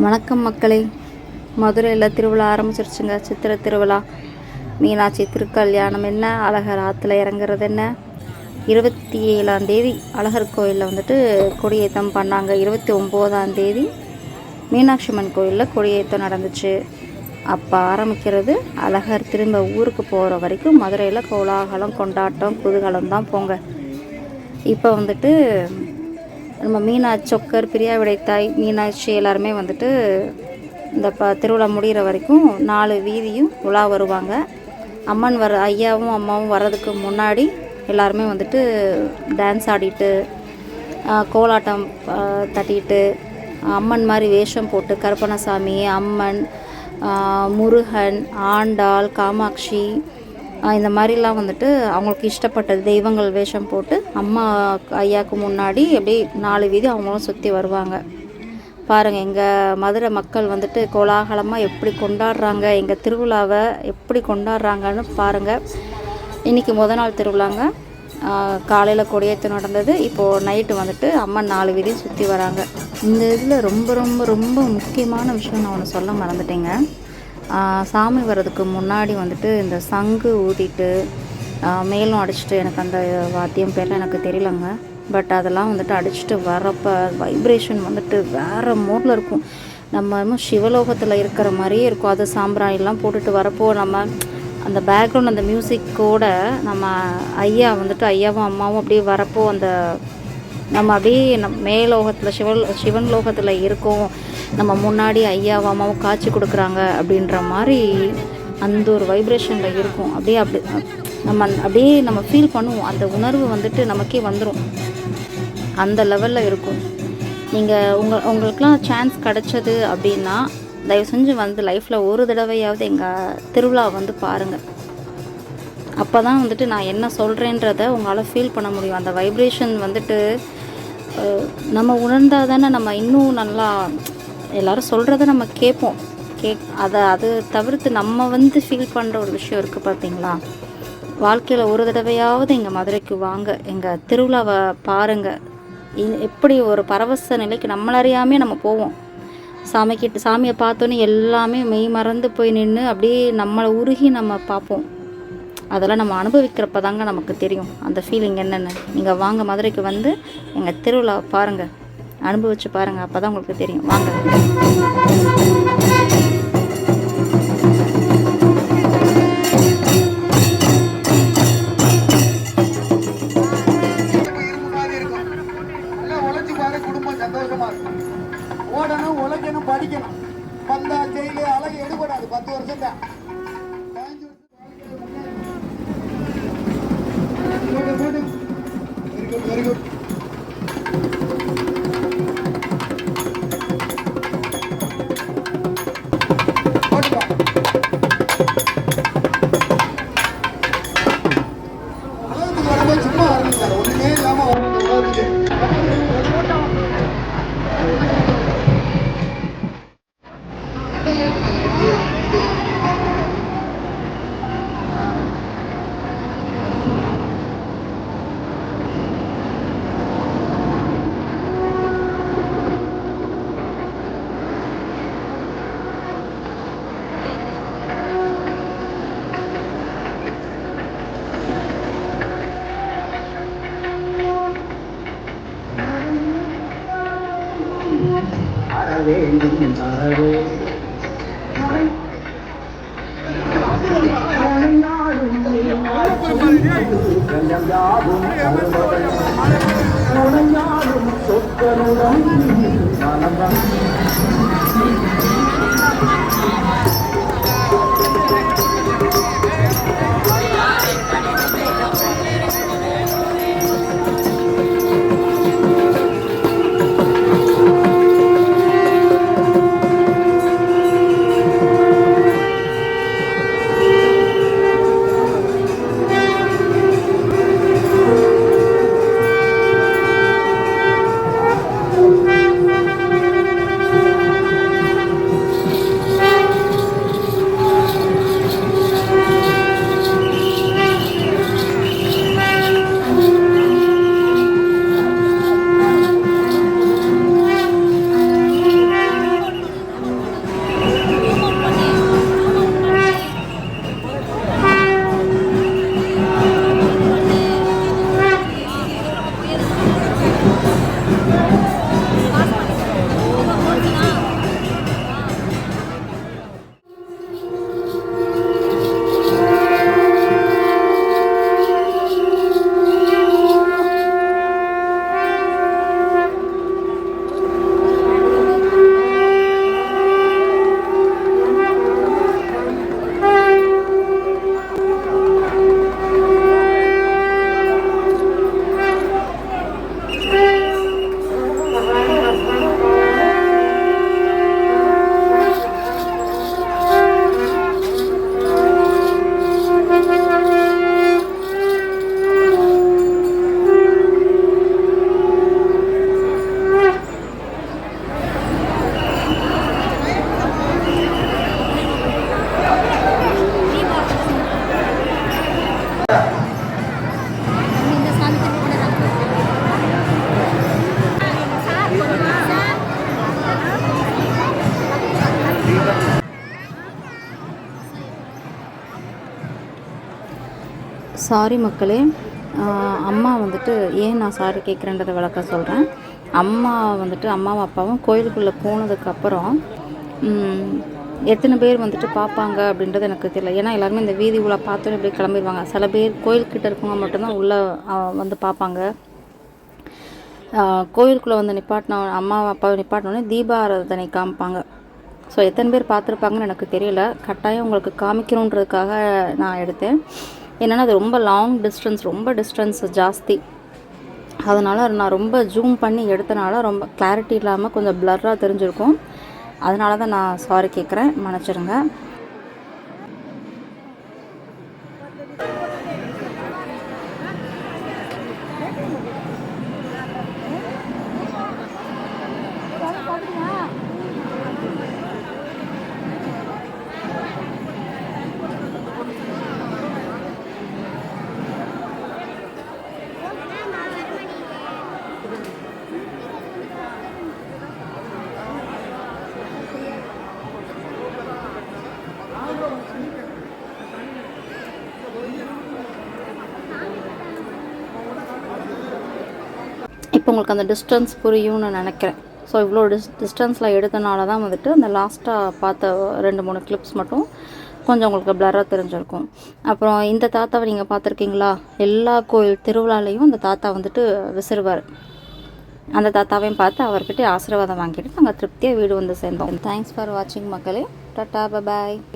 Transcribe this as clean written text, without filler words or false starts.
வணக்கம் மக்களே. மதுரையில் திருவிழா ஆரம்பிச்சிருச்சுங்க. சித்திரை திருவிழா, மீனாட்சி திருக்கல்யாணம் என்ன, அழகர் ஆற்றுல இறங்குறது என்ன. 27ஆம் தேதி அழகர் கோயிலில் வந்துட்டு கொடியேற்றம் பண்ணாங்க. 29ஆம் தேதி மீனாட்சி அம்மன் கோயிலில் கொடியேற்றம் நடந்துச்சு. அப்போ ஆரம்பிக்கிறது அழகர் திரும்ப ஊருக்கு போகிற வரைக்கும் மதுரையில் கோலாகலம், கொண்டாட்டம், குதூகலம் தான் போங்க. இப்போ வந்துட்டு நம்ம மீனாட்சி சொக்கர், பிரியா விடைத்தாய், மீனாட்சி எல்லாருமே வந்துட்டு இந்த திருவிழா முடிகிற வரைக்கும் 4 வீதியும் உலா வருவாங்க. அம்மன் ஐயாவும் அம்மாவும் வர்றதுக்கு முன்னாடி எல்லாருமே வந்துட்டு டான்ஸ் ஆடிட்டு, கோலாட்டம் தட்டிட்டு, அம்மன் மாதிரி வேஷம் போட்டு கருப்பணசாமி, அம்மன், முருகன், ஆண்டாள், காமாட்சி இந்த மாதிரிலாம் வந்துட்டு அவங்களுக்கு இஷ்டப்பட்ட தெய்வங்கள் வேஷம் போட்டு அம்மா ஐயாவுக்கு முன்னாடி அப்படியே 4 வீதி அவங்களும் சுற்றி வருவாங்க. பாருங்கள், எங்கள் மதுரை மக்கள் வந்துட்டு கோலாகலமாக எப்படி கொண்டாடுறாங்க, எங்கள் திருவிழாவை எப்படி கொண்டாடுறாங்கன்னு பாருங்கள். இன்றைக்கி நாள் திருவிழாங்க. காலையில் கொடியேற்றம் நடந்தது. இப்போது நைட்டு வந்துட்டு அம்மன் 4 வீதியும் சுற்றி வராங்க. இந்த இதில் ரொம்ப ரொம்ப ரொம்ப முக்கியமான விஷயம் நான் ஒன்று சொல்ல மறந்துட்டேங்க. சாமி வர்றதுக்கு முன்னாடி வந்துட்டு இந்த சங்கு ஊதிட்டு மேலும் அடிச்சுட்டு, எனக்கு அந்த வாத்தியம் பேரில் எனக்கு தெரியலங்க, பட் அதெல்லாம் வந்துட்டு அடிச்சுட்டு வரப்போ வைப்ரேஷன் வந்துட்டு வேறு மோடில் இருக்கும். நம்ம இன்னும் சிவலோகத்தில் இருக்கிற மாதிரியே இருக்கும். அது சாம்பிராணிலாம் போட்டுட்டு வரப்போ நம்ம அந்த பேக்ரவுண்ட் அந்த மியூசிக்கோட நம்ம ஐயா வந்துட்டு ஐயாவும் அம்மாவும் அப்படியே வரப்போ அந்த நம்ம அப்படியே மேலோகத்தில் சிவன் லோகத்தில் இருக்கோம். நம்ம முன்னாடி ஐயாவும் அம்மாவும் காட்சி கொடுக்குறாங்க அப்படின்ற மாதிரி அந்த ஒரு வைப்ரேஷனில் இருக்கும். அப்படியே நம்ம ஃபீல் பண்ணுவோம். அந்த உணர்வு வந்துட்டு நமக்கே வந்துடும். அந்த லெவலில் இருக்கும். நீங்கள் உங்களுக்கெலாம் சான்ஸ் கிடச்சது அப்படின்னா தயவு செஞ்சு வந்து லைஃப்பில் ஒரு தடவையாவது எங்கள் திருவிழா வந்து பாருங்கள். அப்போ தான் வந்துட்டு நான் என்ன சொல்கிறேன்றதை உங்களால் ஃபீல் பண்ண முடியும். அந்த வைப்ரேஷன் வந்துட்டு நம்ம உணர்ந்தால் தானே நம்ம இன்னும் நல்லா எல்லோரும் சொல்கிறத நம்ம கேட்போம். அது தவிர்த்து நம்ம வந்து ஃபீல் பண்ணுற ஒரு விஷயம் இருக்குது பார்த்தீங்களா. வாழ்க்கையில் ஒரு தடவையாவது எங்கள் மதுரைக்கு வாங்க, எங்கள் திருவிழாவை பாருங்கள். எப்படி ஒரு பரவச நிலைக்கு நம்மளறியாமே நம்ம போவோம். சாமியை பார்த்தோன்னே எல்லாமே மெய் மறந்து போய் நின்று அப்படியே நம்மளை உருகி நம்ம பார்ப்போம். அதெல்லாம் நம்ம அனுபவிக்கிறப்ப தாங்க நமக்கு தெரியும் அந்த ஃபீலிங் என்னென்னு. நீங்கள் வாங்க, மதுரைக்கு வந்து எங்கள் திருவிழா பாருங்கள், அனுபவிச்சு பாருங்கள். அப்போ தான் உங்களுக்கு தெரியும். வாங்க. குடும்பம் சந்தோஷமா இருக்கும். ஓடணும், உழைக்கணும், படிக்கணும். வந்தா ஜெயிலு அழகு எடுபடாது. 10 வருஷம் தான். Very good. சும்மா ஆரம்பிச்சார். ஒண்ணுமே இல்லாம வேண்டும் என்றாரோ சொற்களுடன் சாரி மக்களே, அம்மா வந்துட்டு ஏன் நான் சாரி கேட்குறேன்றதை விளக்க சொல்கிறேன். அம்மா வந்துட்டு அம்மாவும் அப்பாவும் கோயிலுக்குள்ளே போனதுக்கப்புறம் எத்தனை பேர் வந்துட்டு பார்ப்பாங்க அப்படின்றது எனக்கு தெரியல. ஏன்னா எல்லாருமே இந்த வீதி உலா பார்த்தோன்னே இப்படியே கிளம்பிடுவாங்க. சில பேர் கோயில்கிட்ட இருக்கவங்க மட்டும்தான் உள்ளே வந்து பார்ப்பாங்க. கோயிலுக்குள்ளே வந்து அம்மாவும் அப்பாவை நிப்பாட்டினோடனே தீபாராதனை காமிப்பாங்க. ஸோ எத்தனை பேர் பார்த்துருப்பாங்கன்னு எனக்கு தெரியல. கட்டாயம் உங்களுக்கு காமிக்கணுன்றதுக்காக நான் எடுத்தேன். என்னென்னா அது ரொம்ப லாங் டிஸ்டன்ஸ், ரொம்ப டிஸ்டன்ஸ் ஜாஸ்தி. அதனால் நான் ரொம்ப ஜூம் பண்ணி எடுத்தனால ரொம்ப கிளாரிட்டி இல்லாமல் கொஞ்சம் பிளர்ராக தெரிஞ்சிருக்கும். அதனால தான் நான் சாரி கேட்குறேன், மன்னிச்சிடுங்க. இப்போ உங்களுக்கு அந்த டிஸ்டன்ஸ் புரியும்னு நினைக்கிறேன். ஸோ இவ்வளோ டிஸ்டன்ஸில் எடுத்தனால தான் வந்துட்டு அந்த லாஸ்ட்டாக பார்த்த 2-3 கிளிப்ஸ் மட்டும் கொஞ்சம் உங்களுக்கு பிளராக தெரிஞ்சிருக்கும். அப்புறம் இந்த தாத்தாவை நீங்கள் பார்த்துருக்கீங்களா? எல்லா கோயில் திருவிழாலையும் அந்த தாத்தா வந்துட்டு விசிறுவார். அந்த தாத்தாவையும் பார்த்து அவர்கிட்ட ஆசீர்வாதம் வாங்கிட்டு நாங்கள் திருப்தியாக வீடு வந்து சேர்ந்தோம். தேங்க்ஸ் ஃபார் வாட்சிங் மக்களே. டாட்டா, பாய்.